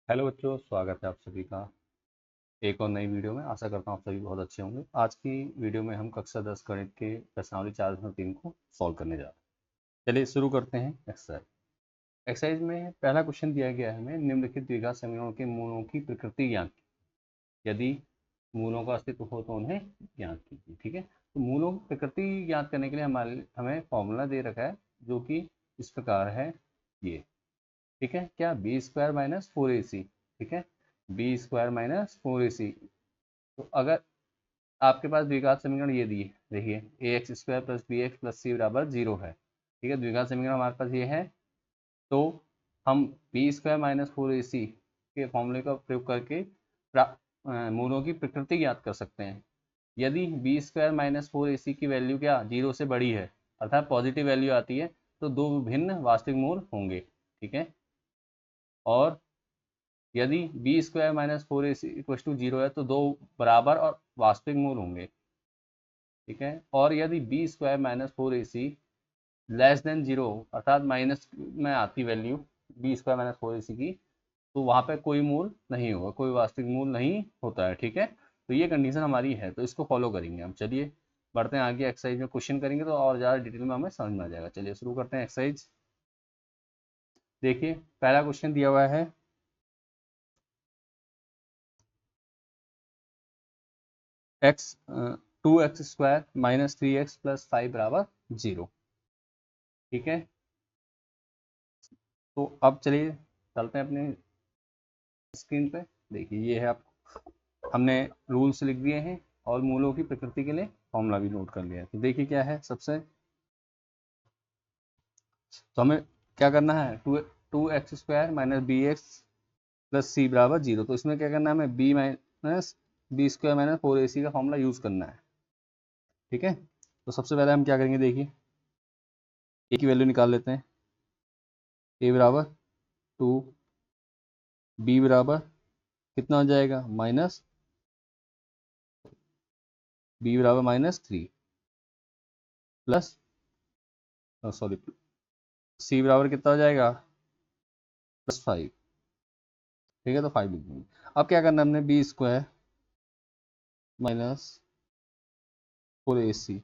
Hello बच्चों, स्वागत है आप सभी का एक और नई वीडियो में। आशा करता हूँ आप सभी बहुत अच्छे होंगे। आज की वीडियो में हम कक्षा 10 गणित के प्रश्नावली 4.3 को सॉल्व करने जा रहे हैं। चलिए शुरू करते हैं। एक्सरसाइज में पहला क्वेश्चन दिया गया है हमें, निम्नलिखित द्विघात समीकरणों के मूलों की प्रकृति ज्ञात कीजिए। यदि मूलों का अस्तित्व हो तो उन्हें ज्ञात कीजिए। ठीक है, तो मूलों की प्रकृति ज्ञात करने के लिए हमें फॉर्मूला दे रखा है जो कि इस प्रकार है ये। ठीक है, क्या बी स्क्वायर माइनस फोर ए सी। ठीक है, बी स्क्वायर माइनस फोर ए सी। तो अगर आपके पास द्विघात समीकरण ये दिए, देखिए A X square plus B X plus C बराबर जीरो है। ठीक है, द्विघात समीकरण हमारे पास ये है। तो हम बी स्क्वायर माइनस फोर ए सी के फॉर्मूले का प्रयोग करके मूलों की प्रकृति ज्ञात कर सकते हैं। यदि बी स्क्वायर माइनस फोर ए सी की वैल्यू क्या जीरो से बड़ी है, अर्थात पॉजिटिव वैल्यू आती है, तो दो भिन्न वास्तविक मूल होंगे। ठीक है, और यदि B square minus four A c equal to zero है तो दो बराबर और वास्तविक मूल होंगे। ठीक है, और यदि बी स्क्वायर माइनस फोर ए सी लेस देन जीरो, अर्थात माइनस में आती value B square minus four ए सी की, तो वहाँ पे कोई मूल नहीं होगा, कोई वास्तविक मूल नहीं होता है। ठीक है, तो ये कंडीशन हमारी है, तो इसको फॉलो करेंगे हम। चलिए बढ़ते हैं आगे। एक्सरसाइज में क्वेश्चन करेंगे तो और ज़्यादा डिटेल में हमें समझ में आ जाएगा। चलिए शुरू करते हैं एक्सरसाइज। देखिए पहला क्वेश्चन दिया हुआ है, x 2x² minus 3x plus 5 बराबर जीरो। ठीक है, तो अब चलिए चलते हैं अपने स्क्रीन पे। देखिए ये है, आप हमने रूल्स लिख दिए हैं और मूलों की प्रकृति के लिए फॉर्मूला भी नोट कर लिया है। तो देखिए क्या है, सबसे तो हमें क्या करना है, two X square minus B X plus C बराबर जीरो। तो इसमें क्या करना है, हमें B minus B square minus four ए सी का फॉर्मूला यूज़ करना है। ठीक है, तो सबसे पहले हम क्या करेंगे, देखिए ए की वैल्यू निकाल लेते हैं। ए बराबर टू, बी बराबर कितना हो जाएगा माइनस, बी बराबर minus three plus sorry c बराबर कितना हो जाएगा प्लस फाइव। ठीक है, तो फाइव लिख देंगे। अब क्या करना है हमने, बी स्क्वायर माइनस फोर ए सी,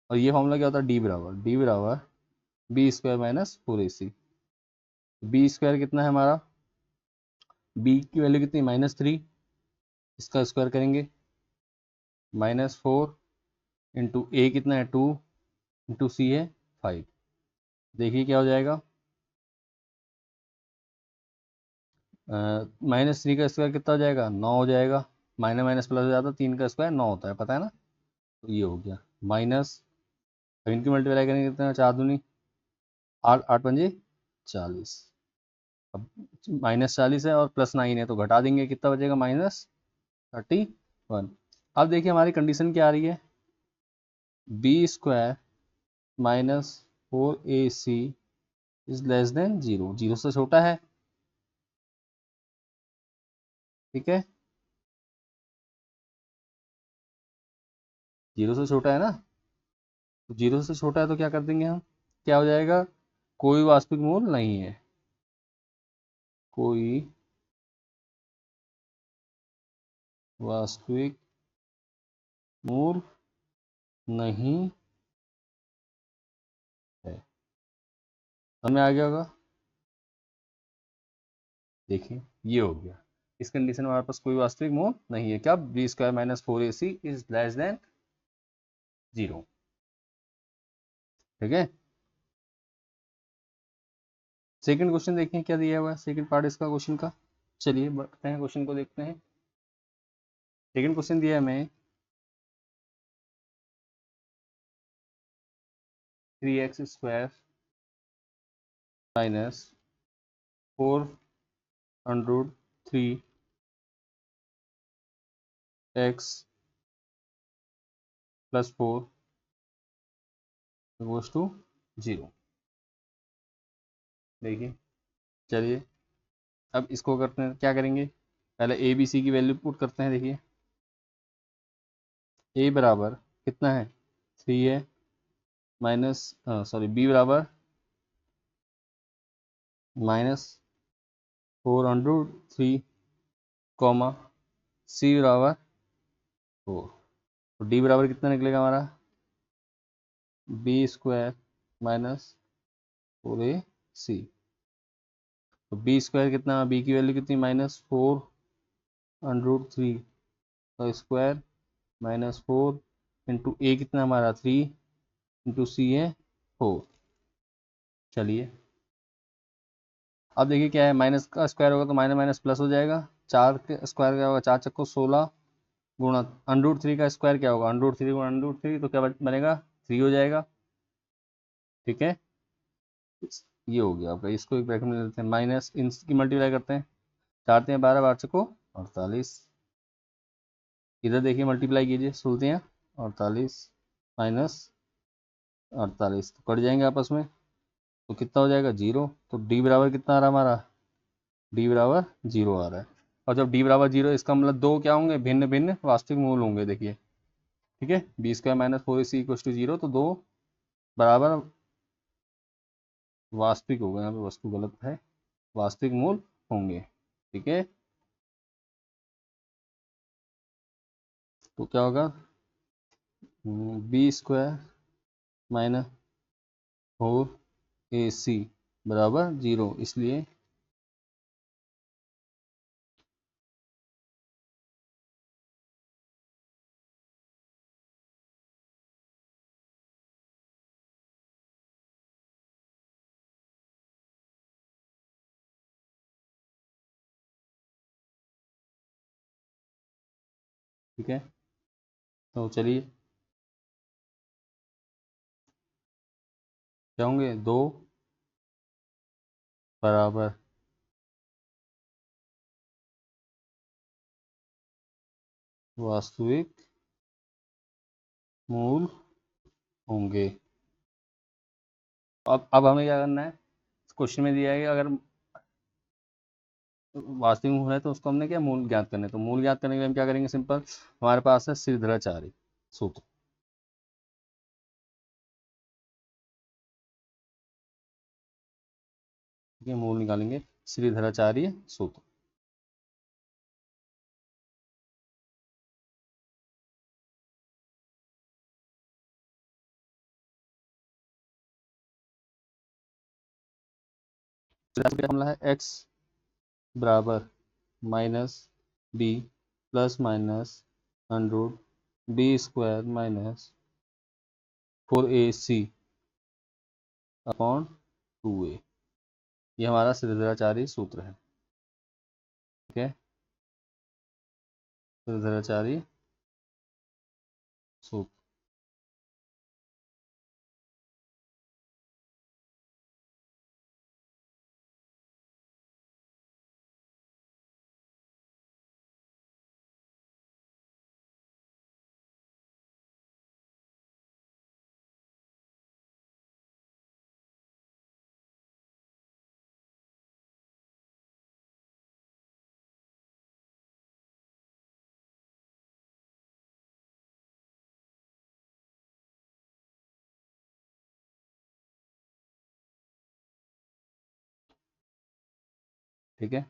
और ये फॉर्मूला क्या होता है, डी बराबर बी स्क्वायर माइनस फोर ए सी। बी स्क्वायर कितना है हमारा, बी की वैल्यू कितनी माइनस थ्री, इसका स्क्वायर करेंगे माइनस फोर इंटू ए कितना है टू इंटू सी है फाइव। देखिए क्या हो जाएगा, माइनस थ्री का स्क्वायर कितना हो जाएगा, नौ हो जाएगा। माइनस माइनस प्लस हो जाता है, तीन का स्क्वायर नौ होता है, पता है ना। तो ये हो गया माइनस, अब इनकी मल्टीप्लाई करेंगे कितना, चार दूनी आठ, आठ पंजे 40। अब माइनस 40 है और प्लस नाइन है, तो घटा देंगे, कितना बचेगा माइनस 31। अब देखिए हमारी कंडीशन क्या आ रही है, B square minus four A c is less than zero, zero से छोटा है। ठीक है, जीरो से छोटा है ना, तो जीरो से छोटा है तो क्या कर देंगे हम, क्या हो जाएगा, कोई वास्तविक मूल नहीं है, कोई वास्तविक मूल नहीं है। हमें आ गया होगा, देखिए ये हो गया। इस कंडीशन में हमारे पास कोई वास्तविक मूल नहीं है, क्या, B square minus four A c is less than zero. ठीक है, सेकंड क्वेश्चन देखें क्या दिया हुआ है, सेकंड पार्ट इसका क्वेश्चन का। चलिए बढ़ते हैं, क्वेश्चन को देखते हैं। सेकंड क्वेश्चन दिया है हमें, three x square minus four under three x plus four equals to zero. देखिए चलिए अब इसको करते हैं, क्या करेंगे, पहले ए बी सी की वैल्यू पुट करते हैं। देखिए ए बराबर कितना है, थ्री है, माइनस सॉरी बी बराबर माइनस 4√3 कॉमा सी बराबर 4। तो डी बराबर कितना निकलेगा हमारा, b² माइनस 4ac। तो b² कितना, b की वैल्यू कितनी, -4√3 का स्क्वायर माइनस 4 इंटू ए कितना हमारा 3 इंटू सी है 4। चलिए अब देखिए क्या है, माइनस का स्क्वायर होगा तो माइनस माइनस प्लस हो जाएगा। 4 के स्क्वायर क्या होगा, 4 चक्को 16 गुणा √3 का स्क्वायर क्या होगा, √3 गुणा √3 तो क्या बनेगा 3 हो जाएगा। ठीक है, ये हो गया आपका। इसको एक ब्रैकेट में ले लेते हैं, माइनस इनकी मल्टीप्लाई करते हैं। 4 3 12, 12 चक्को 48। इधर देखिए मल्टीप्लाई कीजिए, सुनते हैं 48 माइनस 48 तो कट जाएंगे आपस में, तो कितना हो जाएगा 0। तो डी बराबर कितना आ रहा है हमारा, डी बराबर 0 आ रहा है। और जब डी बराबर 0 इसका मतलब दो क्या होंगे, भिन्न भिन्न वास्तविक मूल होंगे। देखिए ठीक है, b² minus 4ac equal to 0, तो दो बराबर वास्तविक होगा, यहाँ पे वस्तु गलत है, वास्तविक मूल होंगे। ठीक है, तो क्या होगा, b² माइनस 4ac बराबर 0, इसलिए ठीक है। तो चलिए क्या होंगे, दो बराबर वास्तविक मूल होंगे। अब हमें क्या करना है, क्वेश्चन में दिया है कि अगर वास्तविक मूल है तो उसको हमने क्या मूल ज्ञात करना है। तो मूल ज्ञात करने के लिए हम क्या करेंगे, सिंपल, हमारे पास है श्रीधराचार्य सूत्र। ठीक है, मूल निकालेंगे श्रीधराचार्य सूत्र। फॉर्मूला है x बराबर minus b plus minus √b² minus 4ac upon 2a। ये हमारा श्रीधराचार्य सूत्र है। ठीक है, श्रीधराचार्य सूत्र। ठीक है,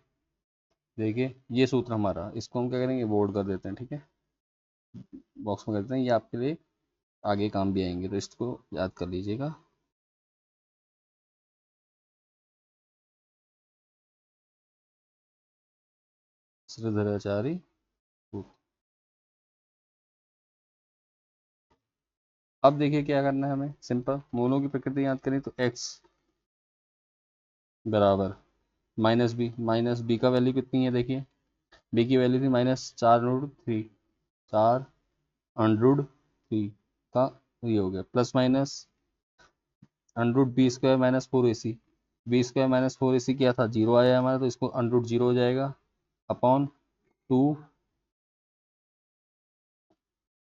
देखिए ये सूत्र हमारा, इसको हम क्या करेंगे, बोर्ड कर देते हैं। ठीक है, बॉक्स में करते हैं, ये आपके लिए आगे काम भी आएंगे, तो इसको याद कर लीजिएगा। श्रीधराचार्य सूत्र। अब देखिए क्या करना है हमें, सिंपल, मूलों की प्रकृति याद करें तो x बराबर माइनस बी का वैल्यू कितनी है, देखिए b की वैल्यू थी -4√3, 4√3 का ये हो गया, plus minus √b² minus 4ac। b² minus 4ac क्या था, 0 आया हमारा, तो इसको √0 हो जाएगा अपॉन 2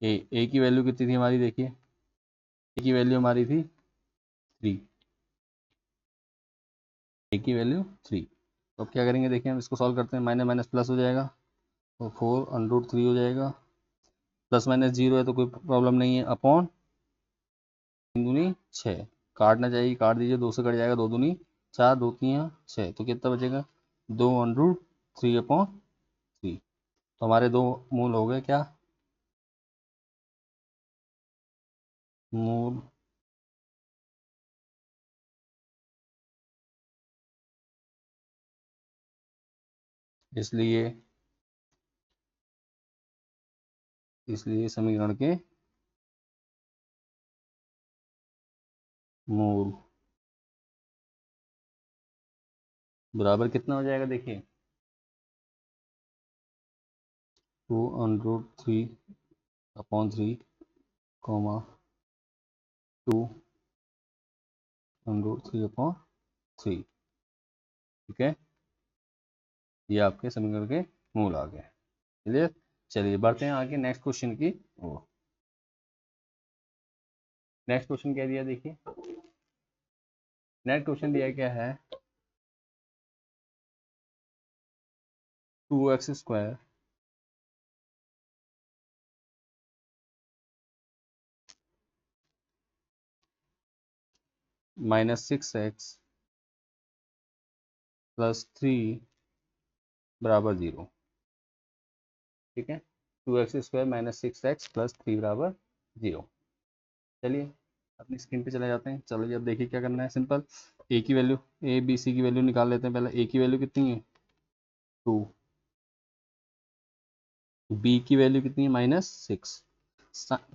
a की वैल्यू कितनी थी हमारी, देखिए a की वैल्यू हमारी थी 3, a की वैल्यू 3। तो अब क्या करेंगे, देखिए हम इसको सॉल्व करते हैं, माइनस माइनस प्लस हो जाएगा, तो 4√3 हो जाएगा, प्लस माइनस 0 है तो कोई प्रॉब्लम नहीं है, अपॉन 3 दूनी 6, काटना चाहिए काट दीजिए, 2 से कट जाएगा, 2 दूनी 4, 2 3 6, तो कितना बचेगा 2√3/3। तो हमारे दो मूल हो गए क्या, मूल इसलिए इसलिए समीकरण के मूल बराबर कितना हो जाएगा, देखिए 2√3/3, कॉमा 2√3/3। ठीक है, ये आपके समीकरण के मूल आ गए। क्लियर। चलिए बढ़ते हैं आगे नेक्स्ट क्वेश्चन की ओर। नेक्स्ट क्वेश्चन क्या दिया, देखिए नेक्स्ट क्वेश्चन दिया क्या है, 2x² -6x + 3 = 0। ठीक है, 2x² -6x + 3 = 0। चलिए अपनी स्क्रीन पे चले जाते हैं। चलो अब देखिए क्या करना है, सिंपल ए की वैल्यू, ए बी सी की वैल्यू निकाल लेते हैं। पहले ए की वैल्यू कितनी है 2, बी की वैल्यू कितनी है -6।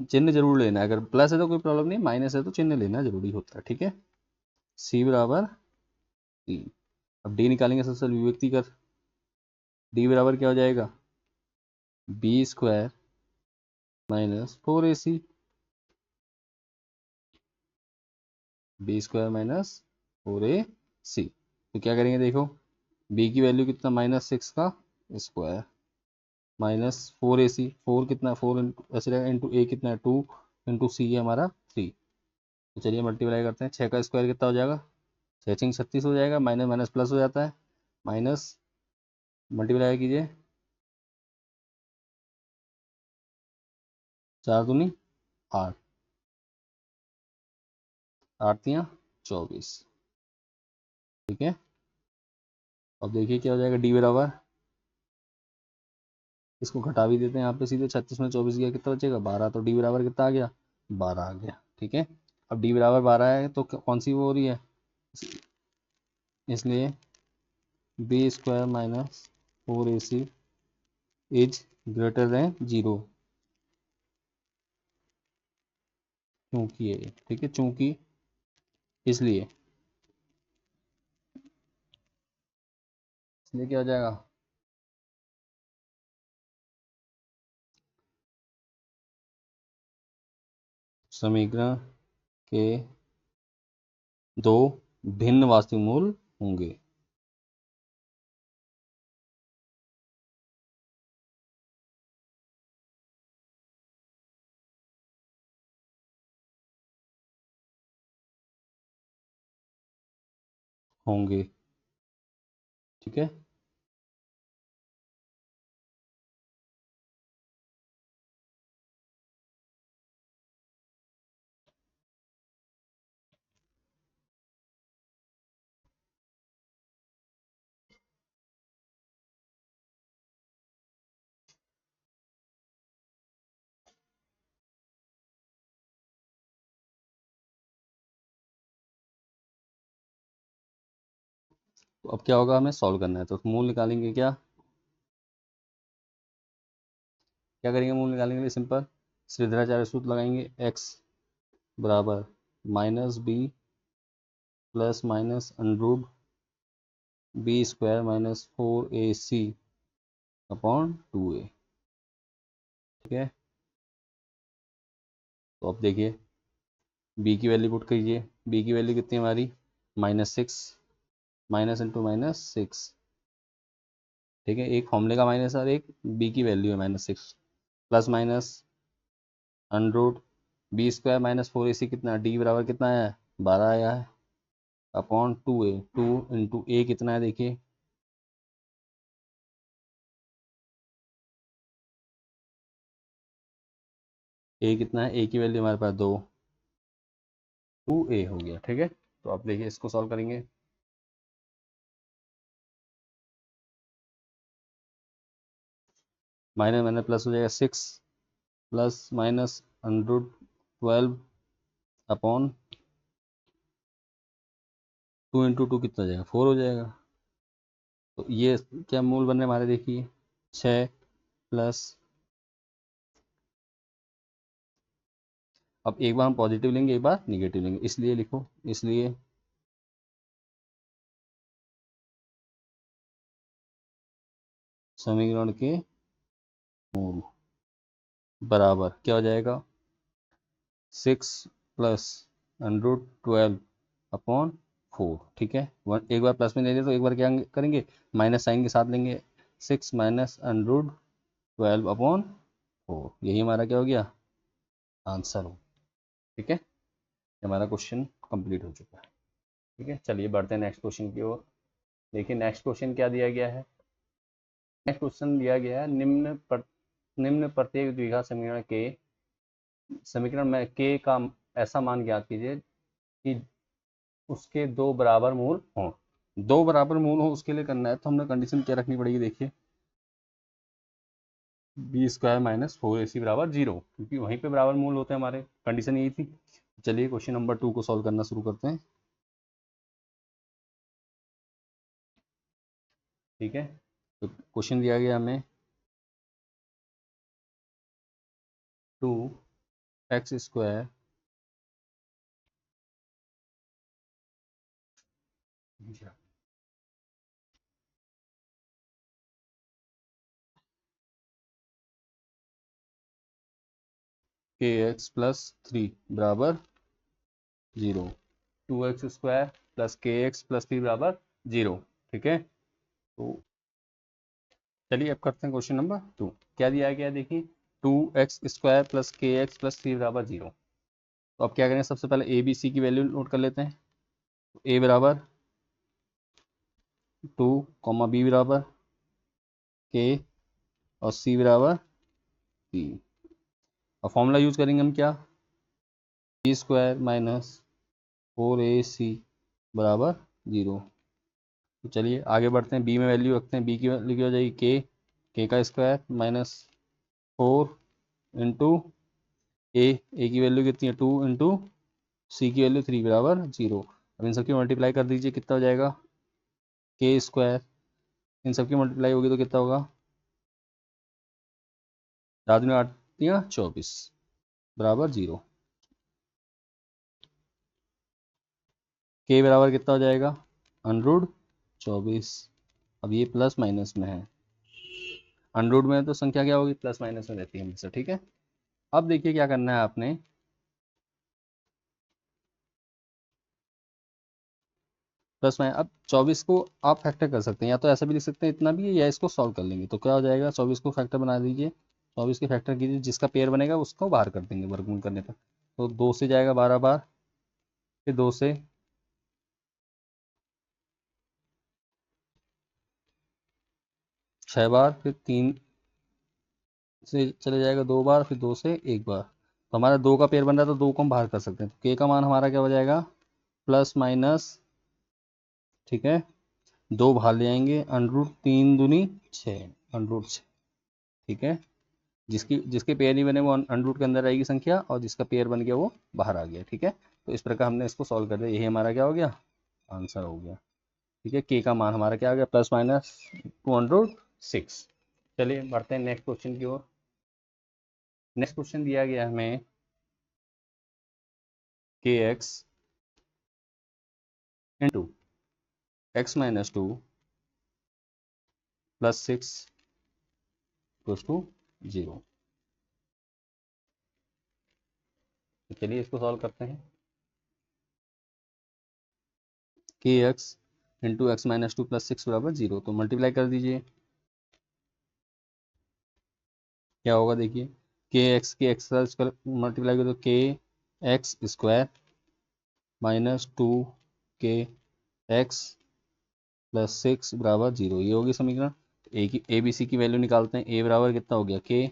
चिन्ह जरूर लेना है, अगर प्लस है तो कोई प्रॉब्लम नहीं, माइनस है तो चिन्ह लेना जरूरी होता है। ठीक है, सी बराबर 3। अब डी निकालेंगे, सबसे अभिव्यक्ति कर, डी बराबर क्या हो जाएगा, b² - 4ac, b² - 4ac। तो क्या करेंगे, देखो b की वैल्यू कितना -6 का स्क्वायर -4ac, 4 कितना 4 ऐसे रहेगा, इंटू ए कितना है 2, इंटू सी है हमारा 3। तो चलिए मल्टीप्लाई करते हैं, 6 का स्क्वायर कितना हो जाएगा, 6 6 36 हो जाएगा, माइनस माइनस प्लस हो जाता है, माइनस मल्टीप्लाई कीजिए, 4 दूनी 8, 8 तियाँ 24। ठीक है, अब देखिए क्या हो जाएगा, डी बराबर, इसको घटा भी देते हैं यहाँ पे सीधे, 36 में 24 गया कितना बचेगा 12, तो डी बराबर कितना आ गया 12 आ गया। ठीक है, अब डी बराबर 12 है तो कौन सी वो हो रही है, इसलिए b² - 4ac is greater than 0, क्योंकि ये, ठीक है, चूंकि, इसलिए इसलिए क्या हो जाएगा, समीकरण के दो भिन्न वास्तविक मूल होंगे। होंगे। ठीक है, तो अब क्या होगा, हमें सॉल्व करना है, तो मूल निकालेंगे क्या, क्या करेंगे, मूल निकालने के लिए सिंपल श्रीधराचार्य सूत्र लगाएंगे, x बराबर -b plus minus under root b² - 4ac upon 2a। ठीक है, तो अब देखिए b की वैल्यू पुट कीजिए, b की वैल्यू कितनी है हमारी -6, माइनस इंटू -6। ठीक है, एक फॉर्मूले का माइनस और एक b की वैल्यू है -6, plus minus under root b² - 4ac कितना, d बराबर कितना है 12 आया है, अपॉन 2a, 2 इंटू a कितना है देखिए, a कितना है, a की वैल्यू हमारे पास 2, 2a हो गया। ठीक है, तो अब देखिए इसको सॉल्व करेंगे, माइनस माइनस प्लस हो जाएगा 6 plus minus under 12 upon 2 into 2 कितना हो जाएगा 4 हो जाएगा। तो ये क्या मूल बनने हमारे देखिए 6 प्लस, अब एक बार हम पॉजिटिव लेंगे एक बार निगेटिव लेंगे, इसलिए लिखो, इसलिए समीकरण के मूल बराबर क्या हो जाएगा 6 प्लस अंडर 12 अपॉन 4। ठीक है, एक बार प्लस में ले लें तो एक बार क्या करेंगे माइनस साइन के साथ लेंगे, 6 माइनस अंडर 12 अपॉन 4, यही हमारा क्या हो गया आंसर हो। ठीक है, हमारा क्वेश्चन कंप्लीट हो चुका है। ठीक है, चलिए बढ़ते हैं नेक्स्ट क्वेश्चन की ओर। देखिए नेक्स्ट क्वेश्चन क्या दिया गया है। नेक्स्ट क्वेश्चन दिया गया है निम्न प्रत्येक द्विघात समीकरण में के का ऐसा मान ज्ञात कीजिए कि उसके दो बराबर मूल हों। दो बराबर मूल हो उसके लिए करना है तो हमने कंडीशन क्या रखनी पड़ेगी, देखिए बी स्क्वायर माइनस 4ac बराबर 0, क्योंकि वहीं पे बराबर मूल होते हैं हमारे, कंडीशन यही थी। चलिए क्वेश्चन नंबर 2 को सॉल्व करना शुरू करते हैं। ठीक है, तो क्वेश्चन दिया गया हमें 2x स्क्वायर के एक्स प्लस 3 बराबर 0, 2x स्क्वायर प्लस के एक्स प्लस 3 बराबर 0। ठीक है, तो चलिए अब करते हैं क्वेश्चन नंबर 2। क्या दिया गया देखिए 2x स्क्वायर प्लस के एक्स प्लस 3 बराबर 0। तो अब क्या करें, सबसे पहले ए बी सी की वैल्यू नोट कर लेते हैं। तो ए बराबर 2 कॉमा बी बराबर के और सी बराबर 3। अब फॉर्मूला यूज करेंगे हम क्या, बी स्क्वायर माइनस 4ac बराबर 0। तो चलिए आगे बढ़ते हैं, बी में वैल्यू रखते हैं, बी की वैल्यू क्या हो जाएगी के का स्क्वायर माइनस 4 इंटू ए की वैल्यू कितनी है 2 इंटू सी की वैल्यू 3 बराबर 0। अब इन सबकी मल्टीप्लाई कर दीजिए, कितना हो जाएगा के स्क्वायर, इन सबकी मल्टीप्लाई होगी तो कितना होगा 4 8 24 बराबर 0। के बराबर कितना हो जाएगा अंडरूट 24। अब ये प्लस माइनस में है, अंडरूट में तो संख्या क्या होगी प्लस माइनस में रहती है हमेशा। ठीक है, अब देखिए क्या करना है आपने, प्लस माइनस, अब 24 को आप फैक्टर कर सकते हैं, या तो ऐसा भी लिख सकते हैं इतना भी है, या इसको सॉल्व कर लेंगे तो क्या हो जाएगा 24 को फैक्टर बना दीजिए, 24 के फैक्टर कीजिए, जिसका पेयर बनेगा उसको बाहर कर देंगे वर्गमूल करने पर। तो 2 से जाएगा 12 बार, फिर 2 से 6 बार, फिर 3 से चले जाएगा 2 बार, फिर 2 से 1 बार। तो हमारा 2 का पेयर बन रहा है तो 2 को हम बाहर कर सकते हैं, तो के का मान हमारा क्या हो जाएगा प्लस माइनस, ठीक है 2 बाहर ले आएंगे, अंडरूट 3 दूनी 6, अंडरूट 6। ठीक है, जिसकी जिसके पेयर नहीं बने वो अंडरूट के अंदर आएगी संख्या, और जिसका पेयर बन गया वो बाहर आ गया। ठीक है, तो इस प्रकार हमने इसको सॉल्व कर दिया, यही हमारा क्या हो गया आंसर हो गया। ठीक है, के का मान हमारा क्या आ गया प्लस माइनस 206। चलिए बढ़ते हैं नेक्स्ट क्वेश्चन की ओर। नेक्स्ट क्वेश्चन दिया गया हमें के x into x minus 2 plus 6 equals to 0। तो चलिए इसको सॉल्व करते हैं। के x into x minus 2 plus 6 बराबर 0, तो मल्टीप्लाई कर दीजिए, क्या होगा देखिए के एक्स मल्टीप्लाई कर दो, के एक्स स्क्वायर माइनस 2 के एक्स प्लस 6 बराबर 0, ये होगी समीकरण। ए बी सी की वैल्यू निकालते हैं, ए बराबर कितना हो गया के,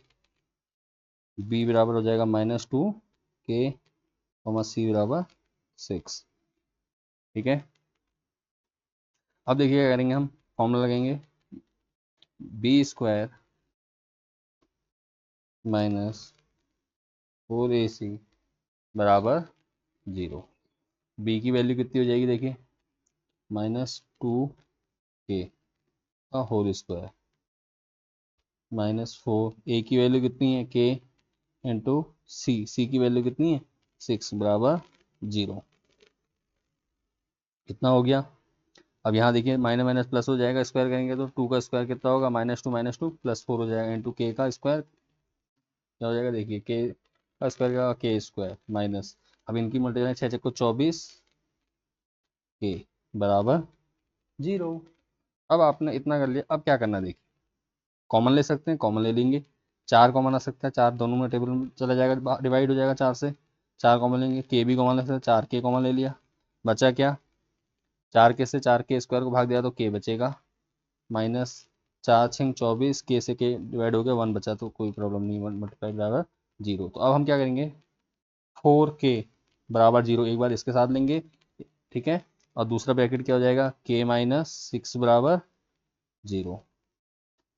बी बराबर हो जाएगा -2 के, सी बराबर 6। ठीक है, अब देखिए क्या करेंगे हम, फॉर्मूला लगाएंगे बी स्क्वायर माइनस 4ac बराबर 0। बी की वैल्यू कितनी हो जाएगी देखिए, -2k का होल स्क्वायर -4, ए की वैल्यू कितनी है k इंटू सी की वैल्यू कितनी है 6 बराबर 0। कितना हो गया? अब यहाँ देखिए माइनस माइनस प्लस हो जाएगा, स्क्वायर करेंगे तो 2 का स्क्वायर कितना होगा, -2 +4 हो जाएगा इंटू के का स्क्वायर क्या हो जाएगा देखिए, के का स्क्वायर का के स्क्वायर माइनस, अब इनकी मल्टीप्लाई 6 चक्को 24 के बराबर 0। अब आपने इतना कर लिया, अब क्या करना देखिए, कॉमन ले सकते हैं, कॉमन ले लेंगे, 4 कॉमन आ सकता है, 4 दोनों में टेबल में चला जाएगा, डिवाइड हो जाएगा 4 से, 4 कॉमन लेंगे, के भी कॉमन ले सकते हैं, 4 के कॉमन ले लिया, बचा क्या, 4 के से 4 के स्क्वायर को भाग दिया तो के बचेगा, माइनस 4×6 = 24, के से के डिवाइड हो गया, 1 बचा तो कोई प्रॉब्लम नहीं, 1 मल्टीप्लाई बराबर 0। तो अब हम क्या करेंगे, 4k बराबर 0 एक बार इसके साथ लेंगे, ठीक है, और दूसरा ब्रैकेट क्या हो जाएगा, k-6 बराबर 0,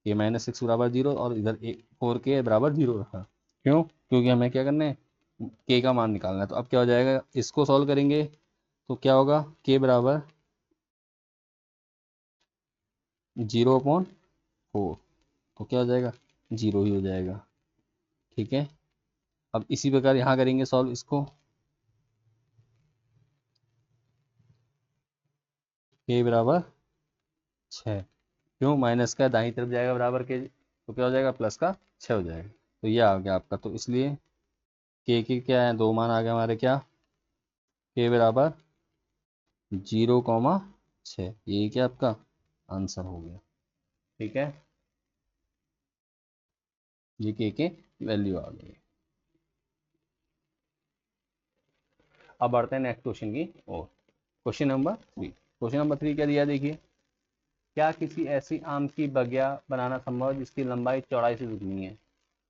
k-6 बराबर 0, और इधर 4k बराबर 0 रखा, क्यों, क्योंकि हमें क्या करना है, k का मान निकालना है। तो अब क्या हो जाएगा, इसको सॉल्व करेंगे तो क्या होगा, k बराबर 0/4, तो क्या हो जाएगा, 0 ही हो जाएगा, ठीक है। अब इसी प्रकार यहाँ करेंगे सॉल्व इसको, k बराबर 6, क्यों, माइनस का दाहिनी तरफ जाएगा बराबर के, तो क्या हो जाएगा, प्लस का 6 हो जाएगा, तो ये आ गया आपका। तो इसलिए के क्या है, 2 मान आ गए हमारे, क्या, के बराबर 0,6, ये क्या आपका आंसर हो गया, ठीक है, ये के वैल्यू आ गई। अब बढ़ते हैं नेक्स्ट क्वेश्चन की ओर, क्वेश्चन नंबर 3 क्या दिया देखिए, क्या किसी ऐसी आम की बगिया बनाना संभव है जिसकी लंबाई चौड़ाई से दुगनी है,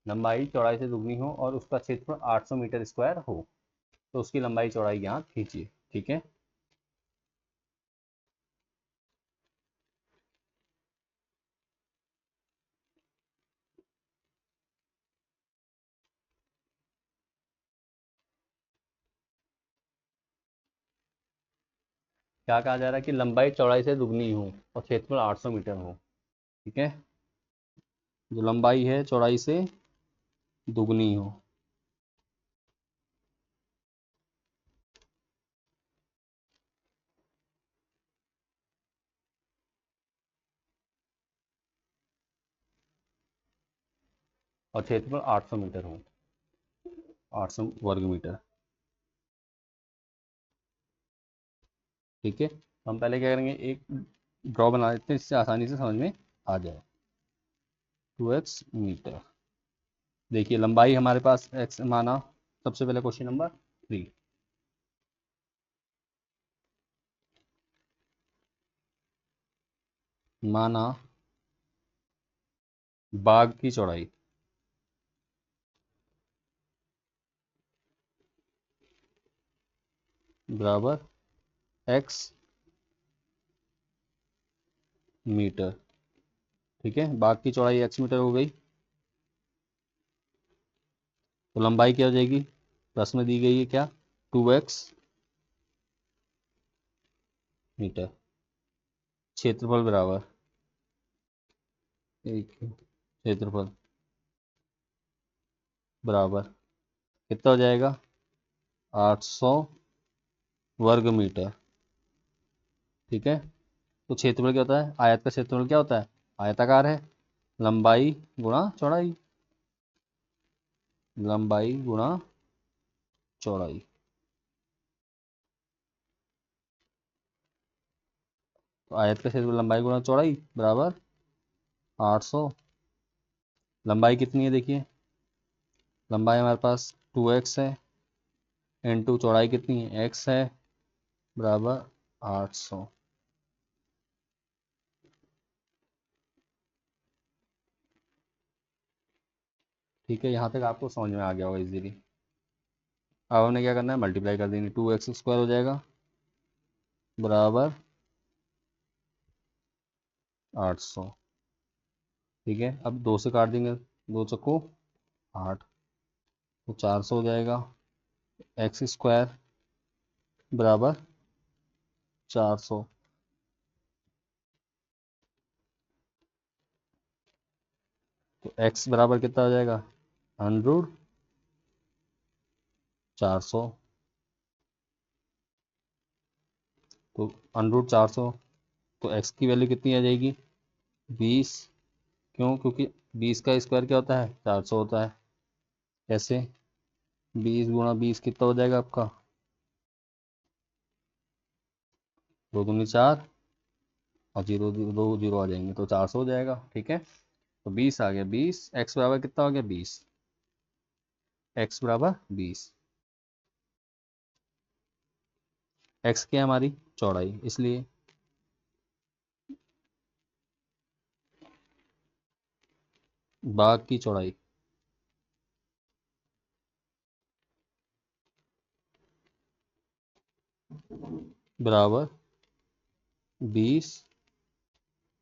लंबाई चौड़ाई से दुगनी हो और उसका क्षेत्रफल 800 मीटर स्क्वायर हो, तो उसकी लंबाई चौड़ाई यहाँ खींचिए, ठीक है। क्या कहा जा रहा है कि लंबाई चौड़ाई से दुगनी हो और क्षेत्रफल 800 मीटर हो, ठीक है, जो लंबाई है चौड़ाई से दुगनी हो, और क्षेत्रफल 800 मीटर हो, 800 वर्ग मीटर, ठीक है। हम पहले क्या करेंगे, एक ड्रॉ बना देते हैं इससे आसानी से समझ में आ जाए, 2x मीटर, देखिए लंबाई हमारे पास x माना, सबसे पहले क्वेश्चन नंबर 3, माना बाग की चौड़ाई बराबर x मीटर, ठीक है, बाग की चौड़ाई x मीटर हो गई, तो लंबाई क्या हो जाएगी, प्रश्न में दी गई है क्या, 2x मीटर, क्षेत्रफल बराबर एक, क्षेत्रफल बराबर कितना हो जाएगा, 800 वर्ग मीटर, ठीक है। तो क्षेत्रफल क्या होता है, आयत का क्षेत्रफल क्या होता है, आयताकार है, लंबाई गुणा चौड़ाई, लंबाई गुणा चौड़ाई, तो आयत का क्षेत्रफल लंबाई गुणा चौड़ाई बराबर 800, लंबाई कितनी है देखिए, लंबाई हमारे पास 2x है, इंटू चौड़ाई कितनी है, x है, बराबर 800, ठीक है, यहाँ तक आपको समझ में आ गया होगा इजीली। अब हमने क्या करना है, मल्टीप्लाई कर देंगे, 2x² हो जाएगा बराबर 800, ठीक है। अब 2 से काट देंगे, 2 चक्को 8, तो 400 हो जाएगा। एक्स स्क्वायर बराबर 400, तो एक्स बराबर कितना हो जाएगा 100 400, तो 100 400, तो एक्स की वैल्यू कितनी आ जाएगी 20। क्यों? क्योंकि 20 का स्क्वायर क्या होता है 400 होता है। कैसे? 20 × 20 कितना हो जाएगा आपका 2 दूनी 4 और 0 2 0 आ जाएंगे, तो 400 हो जाएगा। ठीक है, तो 20 आ गया। 20 एक्स बराबर कितना हो गया 20, एक्स बराबर 20। एक्स क्या है हमारी चौड़ाई, इसलिए बाग की चौड़ाई बराबर 20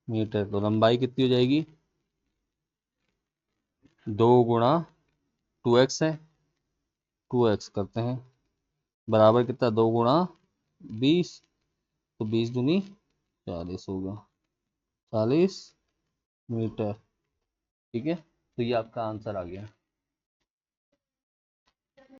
मीटर, तो लंबाई कितनी हो जाएगी 2 × 2x है, 2x करते हैं बराबर कितना 2 × 20, तो 20 दूनी 40 होगा, 40 मीटर। ठीक है, तो ये आपका आंसर आ गया।